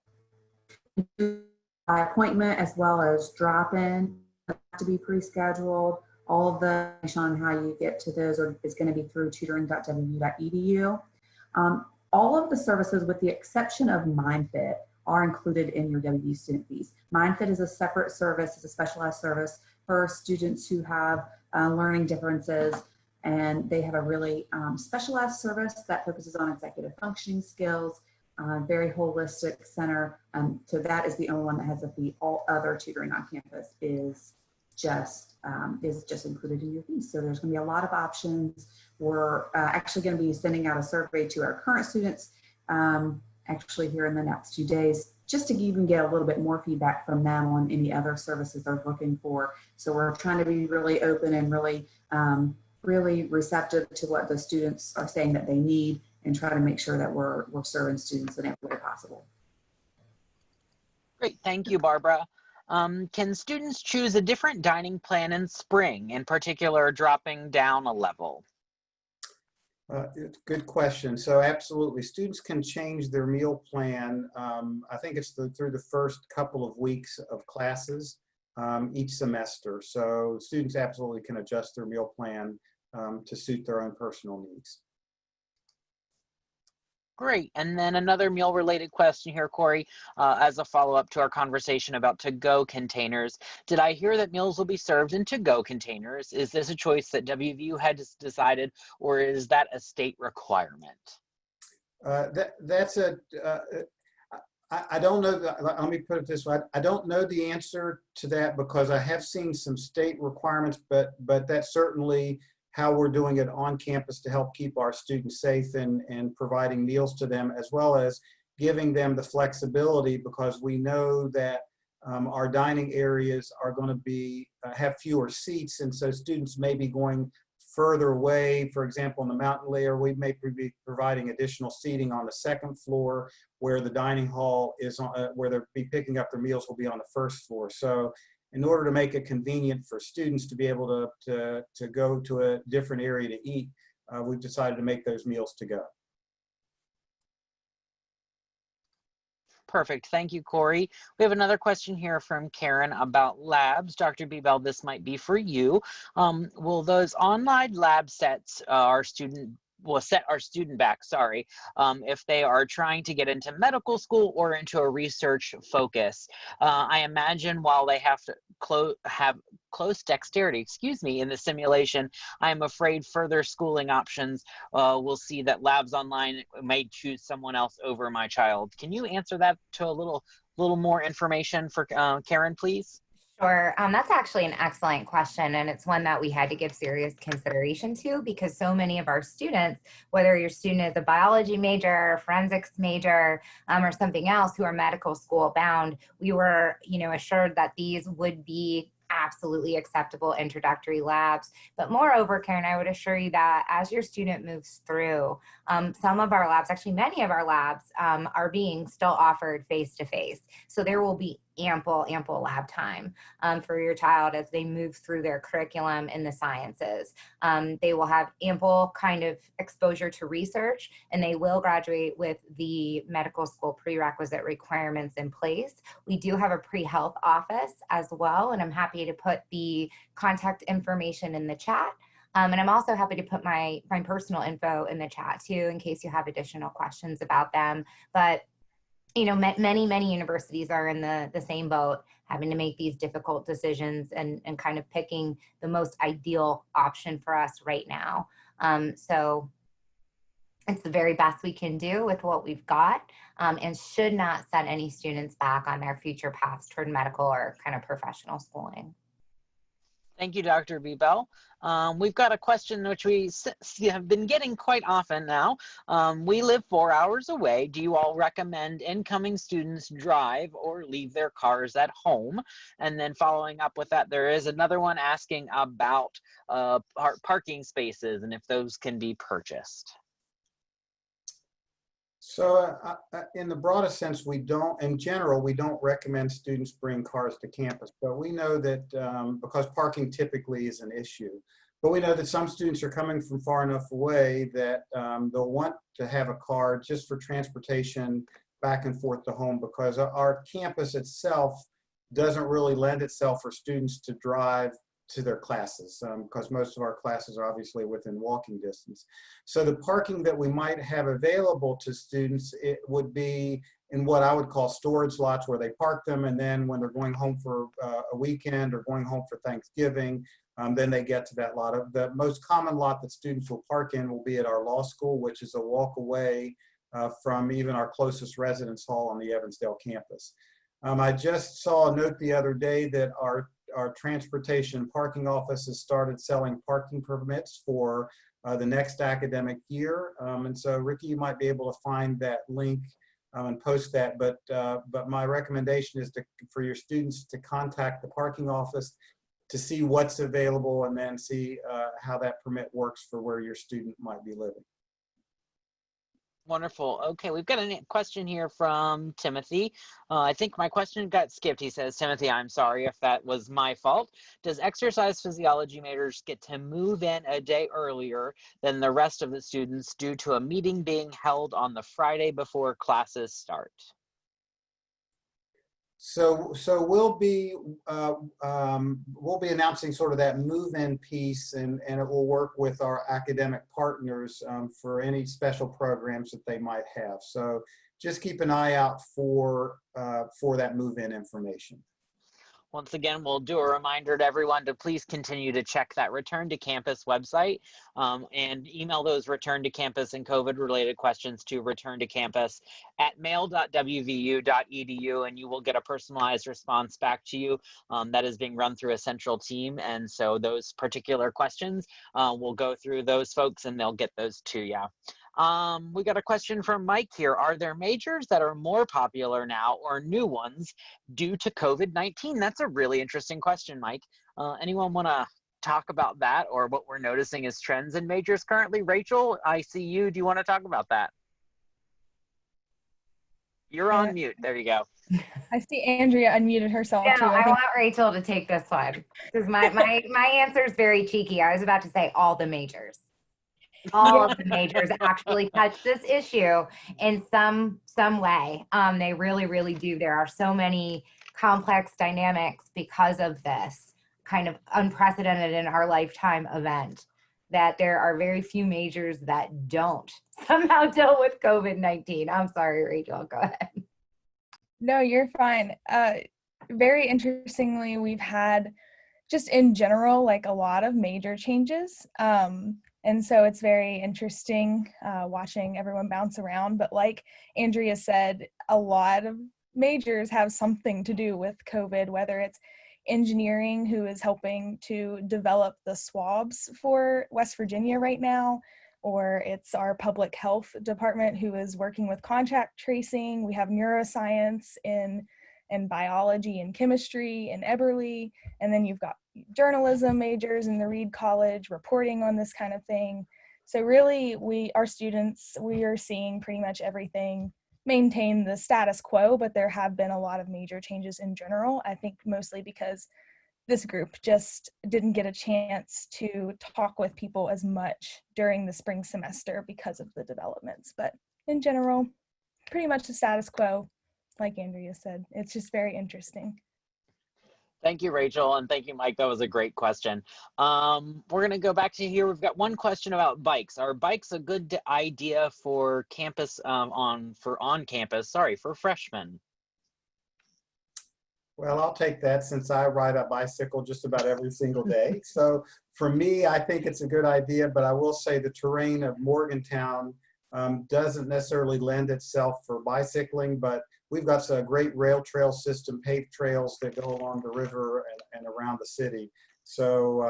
by appointment as well as drop-in to be pre-scheduled. All of the information on how you get to those is going to be through tutoring.wvu.edu. All of the services, with the exception of MindFit, are included in your WVU student fees. MindFit is a separate service, it's a specialized service for students who have learning differences, and they have a really specialized service that focuses on executive functioning skills, very holistic center. So that is the only one that has a fee. All other tutoring on campus is just included in your fees. So there's going to be a lot of options. We're actually going to be sending out a survey to our current students actually here in the next few days, just to even get a little bit more feedback from them on any other services they're looking for. So we're trying to be really open and really receptive to what the students are saying that they need, and try to make sure that we're serving students in every way possible. Great, thank you, Barbara. Can students choose a different dining plan in spring, in particular dropping down a level? Good question. So absolutely, students can change their meal plan. I think it's through the first couple of weeks of classes each semester. So students absolutely can adjust their meal plan to suit their own personal needs. Great. And then another meal related question here, Corey, as a follow-up to our conversation about to-go containers. Did I hear that meals will be served in to-go containers? Is this a choice that WVU had decided, or is that a state requirement? I don't know. Let me put it this way. I don't know the answer to that because I have seen some state requirements, but that certainly how we're doing it on campus to help keep our students safe and providing meals to them, as well as giving them the flexibility, because we know that our dining areas are going to be have fewer seats, and so students may be going further away. For example, in the Mountaineer, we may be providing additional seating on the second floor, where the dining hall is on, where they'll be picking up their meals will be on the first floor. So in order to make it convenient for students to be able to go to a different area to eat, we've decided to make those meals to go. Perfect. Thank you, Corey. We have another question here from Karen about labs. Dr. Bebel, this might be for you. Will those online lab sets will set our student back, if they are trying to get into medical school or into a research focus? I imagine while they have to have close dexterity, in the simulation, I'm afraid further schooling options will see that labs online may choose someone else over my child. Can you answer that to a little more information for Karen, please? Sure. That's actually an excellent question, and it's one that we had to give serious consideration to, because so many of our students, whether your student is a biology major, forensics major, or something else, who are medical school bound, we were, assured that these would be absolutely acceptable introductory labs. But moreover, Karen, I would assure you that as your student moves through, some of our labs, actually many of our labs, are being still offered face-to-face. So there will be ample lab time for your child as they move through their curriculum in the sciences. They will have ample kind of exposure to research, and they will graduate with the medical school prerequisite requirements in place. We do have a pre-health office as well, and I'm happy to put the contact information in the chat. And I'm also happy to put my personal info in the chat too, in case you have additional questions about them. But many universities are in the same boat, having to make these difficult decisions and kind of picking the most ideal option for us right now. So it's the very best we can do with what we've got, and should not set any students back on their future paths toward medical or kind of professional schooling. Thank you, Dr. Bebel. We've got a question which we have been getting quite often now. We live 4 hours away. Do you all recommend incoming students drive or leave their cars at home? And then following up with that, there is another one asking about parking spaces and if those can be purchased. So in the broadest sense, in general, we don't recommend students bring cars to campus, but we know that because parking typically is an issue, but we know that some students are coming from far enough away that they'll want to have a car just for transportation back and forth to home, because our campus itself doesn't really lend itself for students to drive to their classes, because most of our classes are obviously within walking distance. So the parking that we might have available to students, it would be in what I would call storage lots, where they park them, and then when they're going home for a weekend or going home for Thanksgiving, then they get to that lot. The most common lot that students will park in will be at our law school, which is a walk away from even our closest residence hall on the Evansdale campus. I just saw a note the other day that our transportation parking office has started selling parking permits for the next academic year. And so Ricky, you might be able to find that link and post that. But my recommendation is for your students to contact the parking office to see what's available, and then see how that permit works for where your student might be living. Wonderful. Okay, we've got a question here from Timothy. I think my question got skipped. He says, Timothy, I'm sorry if that was my fault. Does exercise physiology majors get to move in a day earlier than the rest of the students due to a meeting being held on the Friday before classes start? So we'll be announcing sort of that move-in piece, and it will work with our academic partners for any special programs that they might have. So just keep an eye out for that move-in information. Once again, we'll do a reminder to everyone to please continue to check that Return to Campus website and email those Return to Campus and COVID-related questions to returntocampus@mail.wvu.edu, and you will get a personalized response back to you that is being run through a central team. And so those particular questions, we'll go through those folks and they'll get those to you. We got a question from Mike here. Are there majors that are more popular now or new ones due to COVID-19? That's a really interesting question, Mike. Anyone want to talk about that or what we're noticing as trends in majors currently? Rachel, I see you. Do you want to talk about that? You're on mute. There you go. I see Andrea unmuted herself No, too. I want Rachel to take this one because my answer is very cheeky. I was about to say all the majors. All of the majors actually touch this issue in some way. They really do. There are so many complex dynamics because of this kind of unprecedented in our lifetime event that there are very few majors that don't somehow deal with COVID-19. I'm sorry, Rachel, go ahead. No, you're fine. Very interestingly, we've had just in general, like a lot of major changes. And so it's very interesting watching everyone bounce around. But like Andrea said, a lot of majors have something to do with COVID, whether it's engineering, who is helping to develop the swabs for West Virginia right now, or it's our public health department who is working with contact tracing. We have neuroscience and biology and chemistry in Eberly. And then you've got journalism majors in the Reed College reporting on this kind of thing. So really, our students, we are seeing pretty much everything maintain the status quo, but there have been a lot of major changes in general. I think mostly because this group just didn't get a chance to talk with people as much during the spring semester because of the developments. But in general, pretty much the status quo, like Andrea said. It's just very interesting. Thank you, Rachel, and thank you, Mike. That was a great question. We're going to go back to here. We've got one question about bikes. Are bikes a good idea for campus, for freshmen? Well, I'll take that since I ride a bicycle just about every single day. So for me, I think it's a good idea, but I will say the terrain of Morgantown doesn't necessarily lend itself for bicycling, but we've got a great rail trail system, paved trails that go along the river and around the city. So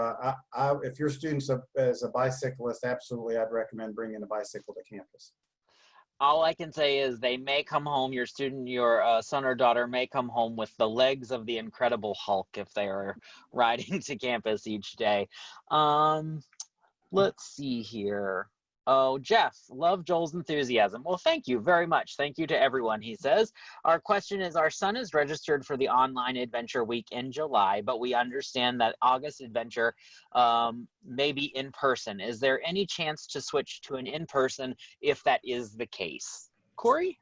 if your student's as a bicyclist, absolutely, I'd recommend bringing a bicycle to campus. All I can say is they may come home, your son or daughter may come home with the legs of the Incredible Hulk if they are riding to campus each day. Let's see here. Oh, Jeff, love Joel's enthusiasm. Well, thank you very much. Thank you to everyone, he says. Our question is, our son is registered for the online adventure week in July, but we understand that August adventure may be in person. Is there any chance to switch to an in-person if that is the case? Corey?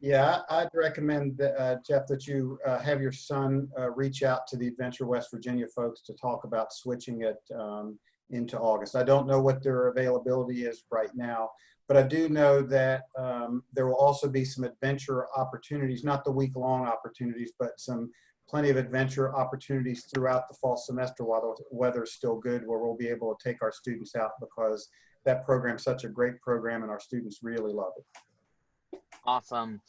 Yeah, I'd recommend, Jeff, that you have your son reach out to the Adventure West Virginia folks to talk about switching it into August. I don't know what their availability is right now, but I do know that there will also be some adventure opportunities, not the week-long opportunities, but plenty of adventure opportunities throughout the fall semester while the weather's still good, where we'll be able to take our students out because that program's such a great program and our students really love it. Awesome.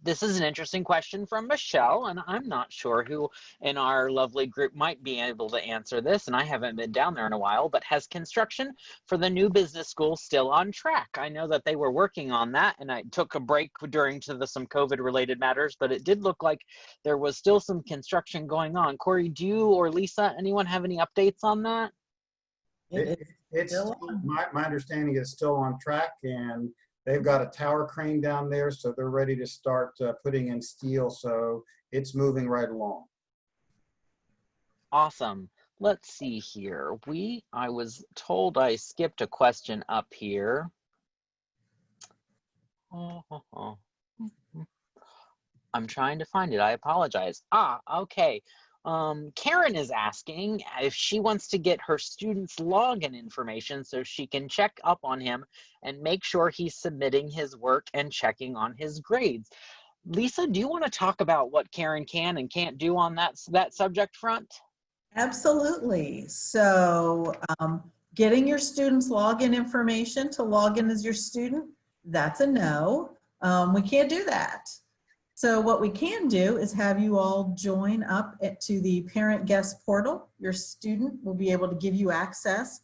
This is an interesting question from Michelle, and I'm not sure who in our lovely group might be able to answer this, and I haven't been down there in a while, but has construction for the new business school still on track? I know that they were working on that, and I took a break during some COVID-related matters, but it did look like there was still some construction going on. Corey, do you or Lisa, anyone have any updates on that? It's my understanding is still on track, and they've got a tower crane down there, so they're ready to start putting in steel. So it's moving right along. Awesome. Let's see here. I was told I skipped a question up here. I'm trying to find it. I apologize. Okay. Karen is asking if she wants to get her students' login information so she can check up on him and make sure he's submitting his work and checking on his grades. Lisa, do you want to talk about what Karen can and can't do on that subject front? Absolutely. So getting your students' login information to log in as your student, that's a no. We can't do that. So what we can do is have you all join up to the parent guest portal. Your student will be able to give you access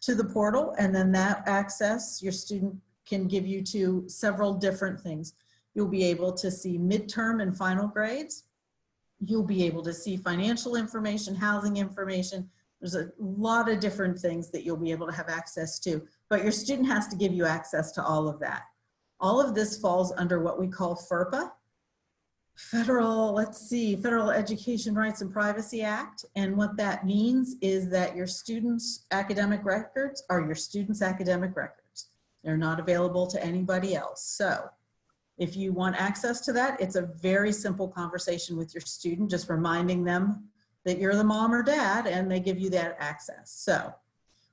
to the portal, and then that access your student can give you to several different things. You'll be able to see midterm and final grades. You'll be able to see financial information, housing information. There's a lot of different things that you'll be able to have access to, but your student has to give you access to all of that. All of this falls under what we call FERPA, Federal Education Rights and Privacy Act. And what that means is that your students' academic records are your students' academic records. They're not available to anybody else. So if you want access to that, it's a very simple conversation with your student, just reminding them that you're the mom or dad and they give you that access. So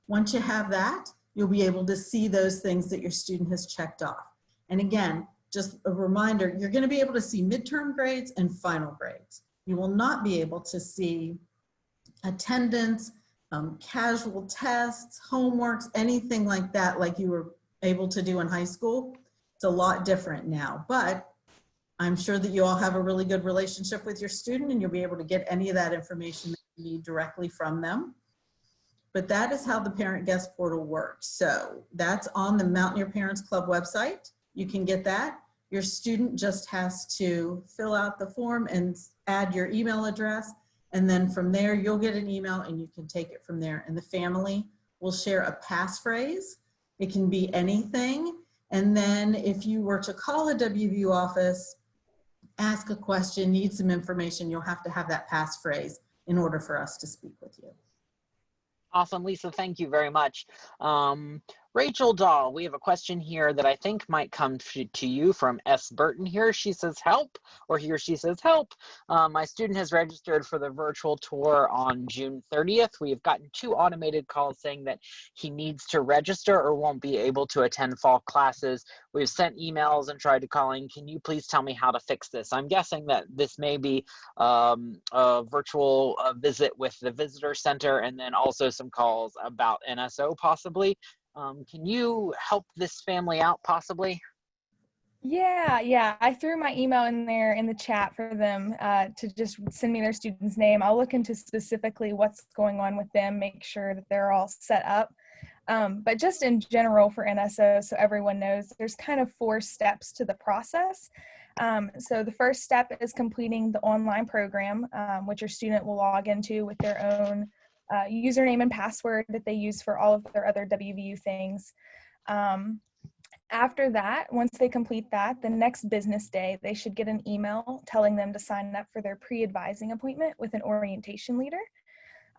once you have that, you'll be able to see those things that your student has checked off. And again, just a reminder, you're going to be able to see midterm grades and final grades. You will not be able to see attendance, casual tests, homeworks, anything like that, like you were able to do in high school. It's a lot different now, but I'm sure that you all have a really good relationship with your student and you'll be able to get any of that information that you need directly from them. But that is how the parent guest portal works. So that's on the Mountaineer Parents Club website. You can get that. Your student just has to fill out the form and add your email address. And then from there, you'll get an email and you can take it from there. And the family will share a passphrase. It can be anything. And then if you were to call a WVU office, ask a question, need some information, you'll have to have that passphrase in order for us to speak with you. Awesome, Lisa, thank you very much. Rachel Dahl, we have a question here that I think might come to you from S. Burton here. She says, help, or he or she says, help. My student has registered for the virtual tour on June 30th. We have gotten 2 automated calls saying that he needs to register or won't be able to attend fall classes. We've sent emails and tried to call in. Can you please tell me how to fix this? I'm guessing that this may be a virtual visit with the visitor center and then also some calls about NSO possibly. Can you help this family out possibly? Yeah. I threw my email in there in the chat for them to just send me their student's name. I'll look into specifically what's going on with them, make sure that they're all set up. But just in general for NSO, so everyone knows, there's kind of 4 steps to the process. So the first step is completing the online program, which your student will log into with their own username and password that they use for all of their other WVU things. After that, once they complete that, the next business day, they should get an email telling them to sign up for their pre-advising appointment with an orientation leader.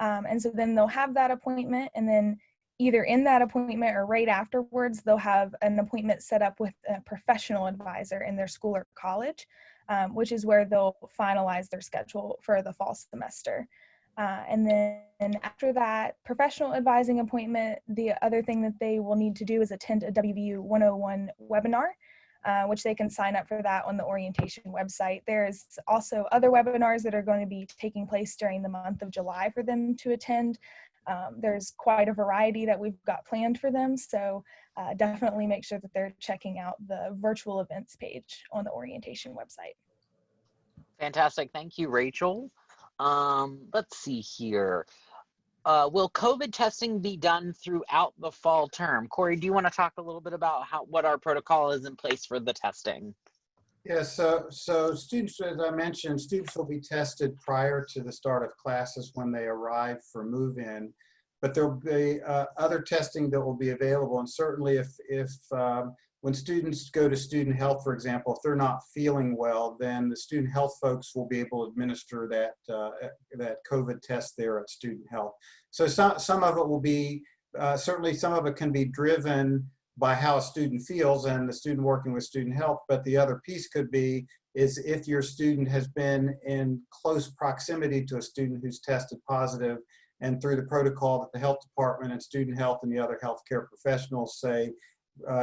And so then they'll have that appointment, and then either in that appointment or right afterwards, they'll have an appointment set up with a professional advisor in their school or college, which is where they'll finalize their schedule for the fall semester. And then after that professional advising appointment, the other thing that they will need to do is attend a WVU 101 webinar, which they can sign up for that on the orientation website. There's also other webinars that are going to be taking place during the month of July for them to attend. There's quite a variety that we've got planned for them, so definitely make sure that they're checking out the virtual events page on the orientation website. Fantastic, thank you, Rachel. Let's see here. Will COVID testing be done throughout the fall term? Corey, do you want to talk a little bit about what our protocol is in place for the testing? Yeah, so students, as I mentioned, students will be tested prior to the start of classes when they arrive for move-in, but there'll be other testing that will be available. And certainly if when students go to student health, for example, if they're not feeling well, then the student health folks will be able to administer that COVID test there at student health. So some of it will be, certainly some of it can be driven by how a student feels and the student working with student health, but the other piece could be is if your student has been in close proximity to a student who's tested positive, and through the protocol that the health department and student health and the other healthcare professionals say,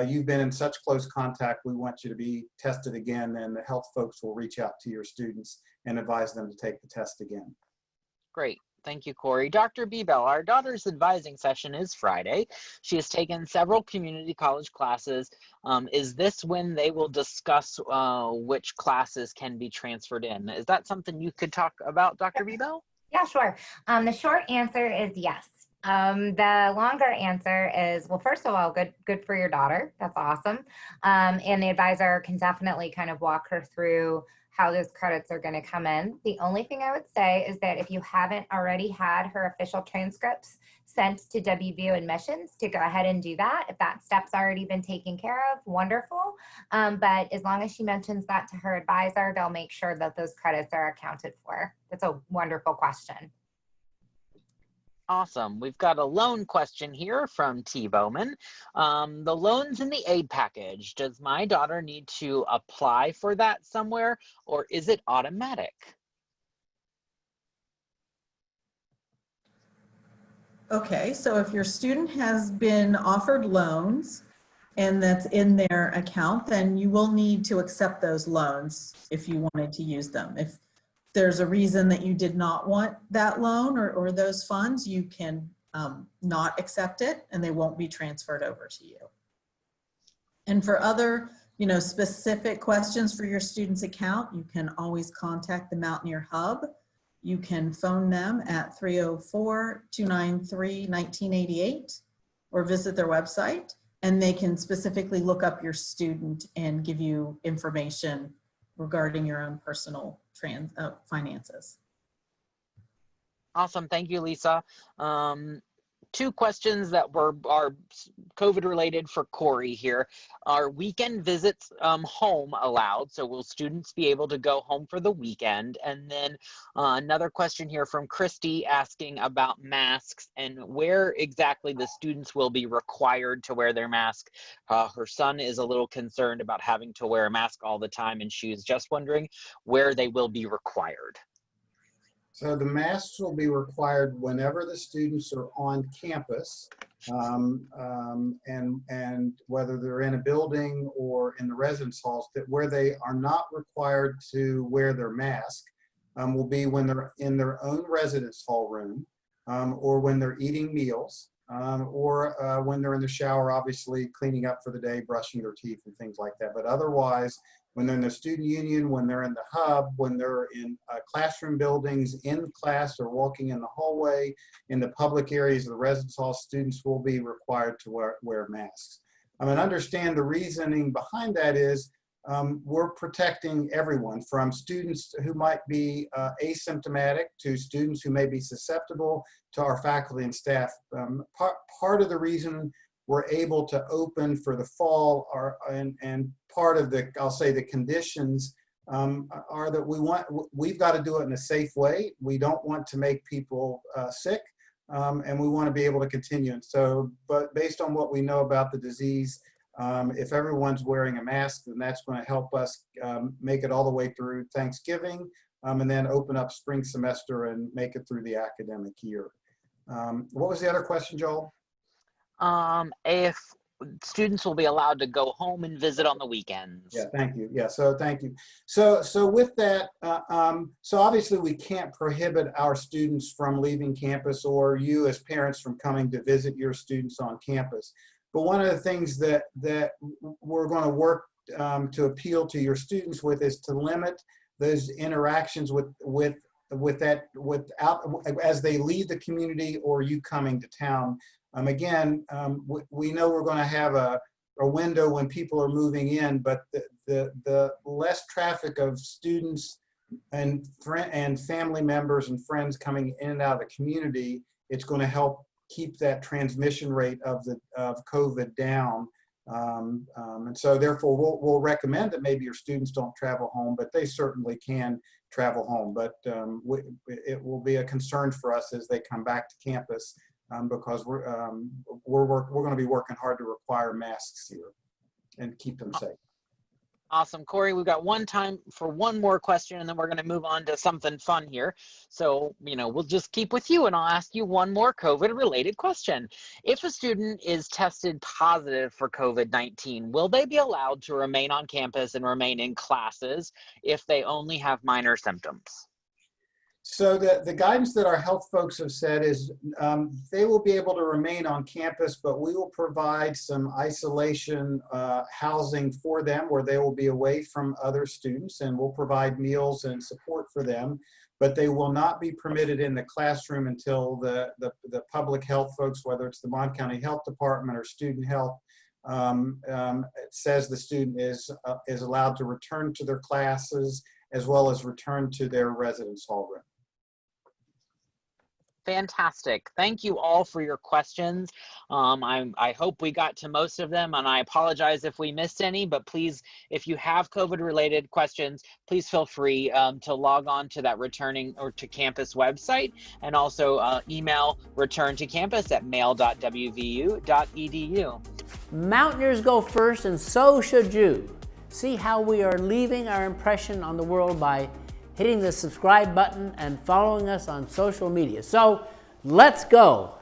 you've been in such close contact, we want you to be tested again, and the health folks will reach out to your students and advise them to take the test again. Great. Thank you, Corey. Dr. Bebel, our daughter's advising session is Friday. She has taken several community college classes. Is this when they will discuss which classes can be transferred in? Is that something you could talk about, Dr. Bebel? Yeah, sure. The short answer is yes. The longer answer is, well, first of all, good for your daughter. That's awesome. And the advisor can definitely kind of walk her through how those credits are going to come in. The only thing I would say is that if you haven't already had her official transcripts sent to WVU admissions, to go ahead and do that. If that step's already been taken care of, wonderful. But as long as she mentions that to her advisor, they'll make sure that those credits are accounted for. That's a wonderful question. Awesome. We've got a loan question here from T. Bowman. The loans in the aid package, does my daughter need to apply for that somewhere, or is it automatic? Okay, so if your student has been offered loans and that's in their account, then you will need to accept those loans if you wanted to use them. If there's a reason that you did not want that loan or those funds, you can not accept it and they won't be transferred over to you. And for other, specific questions for your student's account, you can always contact the Mountaineer Hub. You can phone them at 304-293-1988 or visit their website, and they can specifically look up your student and give you information regarding your own personal finances. Awesome. Thank you, Lisa. Two questions that are COVID related for Corey here. Are weekend visits home allowed? So will students be able to go home for the weekend? And then another question here from Christy asking about masks and where exactly the students will be required to wear their mask. Her son is a little concerned about having to wear a mask all the time, and she is just wondering where they will be required. So the masks will be required whenever the students are on campus, and whether they're in a building or in the residence halls, that where they are not required to wear their mask will be when they're in their own residence hall room, or when they're eating meals, or when they're in the shower, obviously cleaning up for the day, brushing their teeth and things like that. But otherwise, when they're in the student union, when they're in the hub, when they're in classroom buildings, in class or walking in the hallway, in the public areas of the residence hall, students will be required to wear masks. And understand the reasoning behind that is we're protecting everyone, from students who might be asymptomatic to students who may be susceptible, to our faculty and staff. Part of the reason we're able to open for the fall and part of the, I'll say, the conditions are that we've got to do it in a safe way. We don't want to make people sick, and we want to be able to continue. And so, but based on what we know about the disease, if everyone's wearing a mask, then that's going to help us make it all the way through Thanksgiving, and then open up spring semester and make it through the academic year. What was the other question, Joel? If students will be allowed to go home and visit on the weekends. Yeah, thank you. Yeah, so thank you. So with that, so obviously we can't prohibit our students from leaving campus, or you as parents from coming to visit your students on campus. But one of the things that we're going to work to appeal to your students with is to limit those interactions with that as they leave the community or you coming to town. Again, we know we're going to have a window when people are moving in, but the less traffic of students and family members and friends coming in and out of the community, it's going to help keep that transmission rate of COVID down. And so therefore we'll recommend that maybe your students don't travel home, but they certainly can travel home. But it will be a concern for us as they come back to campus, because we're going to be working hard to require masks here and keep them safe. Awesome. Corey, we've got one time for one more question, and then we're going to move on to something fun here. So, we'll just keep with you, and I'll ask you one more COVID-related question. If a student is tested positive for COVID-19, will they be allowed to remain on campus and remain in classes if they only have minor symptoms? So the guidance that our health folks have said is they will be able to remain on campus, but we will provide some isolation housing for them where they will be away from other students, and we'll provide meals and support for them. But they will not be permitted in the classroom until the public health folks, whether it's the Mon County Health Department or Student Health, it says the student is allowed to return to their classes as well as return to their residence hall room. Fantastic. Thank you all for your questions. I hope we got to most of them, and I apologize if we missed any, but please, if you have COVID-related questions, please feel free to log on to that returning or to campus website, and also email returntocampus@mail.wvu.edu. Mountaineers go first, and so should you. See how we are leaving our impression on the world by hitting the subscribe button and following us on social media. So let's go.